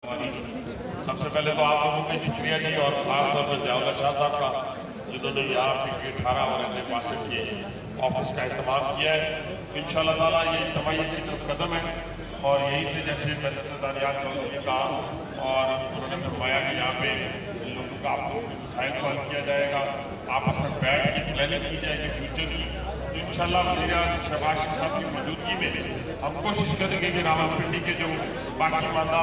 सबसे पहले तो आप लोगों का शुक्रिया जी और ख़ास तौर पर ज़ियाउल्लाह शाह साहब का जिन्होंने यहाँ फिर 18 और अपने पास के ऑफिस का इस्तेमाल किया है। इंशाअल्लाह ताला ये इज्तिमाइयत की तरफ कदम है और यहीं से जैसे दानियाल चौधरी ने कहा और उन्होंने फरमाया कि यहाँ पे लोगों का आप लोगों के मसाइल को हल किया जाएगा, आपस में बैठ के प्लानिंग की जाएगी फ्यूचर की। तो इंशाअल्लाह वज़ीर आज़म शहबाज शरीफ साहब की मौजूदगी में हम कोशिश करेंगे कि रावलपिंडी के जो बाकी मादा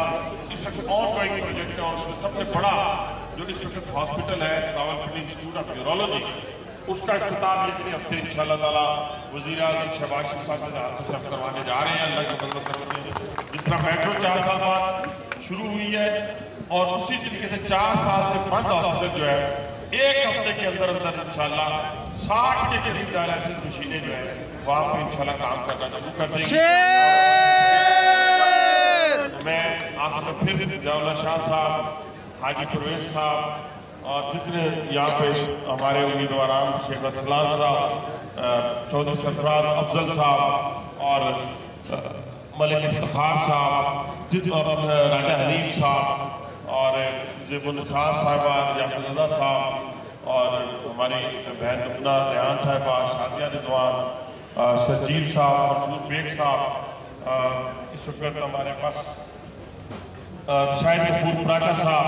इस वक्त ऑन गोइंग प्रोजेक्ट है और उसमें सबसे बड़ा जो इस वक्त हॉस्पिटल है रावलपिंडी इंस्टीट्यूट ऑफ न्यूरोलॉजी, उसका इख्तिताम ये अगले हफ्ते इंशाअल्लाह ताला वज़ीर आज़म शहबाज शरीफ साहब के हाथों से हम करवाने जा रहे हैं। अल्लाह के फज़ल करके जिस तरह मेट्रो 4 साल बाद शुरू हुई है और उसी तरीके से 4 साल से बंद हॉस्पिटल जो है एक हफ्ते के अंदर अंदर इंशाअल्लाह 60 के करीब डायलिसिस मशीनें जो है वहाँ पे इंशाअल्लाह काम करना शुरू कर देंगे। मैं आखिर में फिर ज़ियाउल्लाह शाह साहब, हाजी परवेज साहब और जितने यहाँ पे हमारे उम्मीदवार शेख असलान साहब, चौधरी सरफराज अफजल साहब और मलिक इफ्तिखार साहब और राजा हनीफ साहब और ज़ेबुनिसार साहिबा, यासिर रज़ा साहब और हमारी बहन रुकना रेहान साहिबा, शादिया रिजवान, सरजील साहब, मजूर बेग साहब, इस वक्त हमारे पास शाहिद गफूर पराठा साहब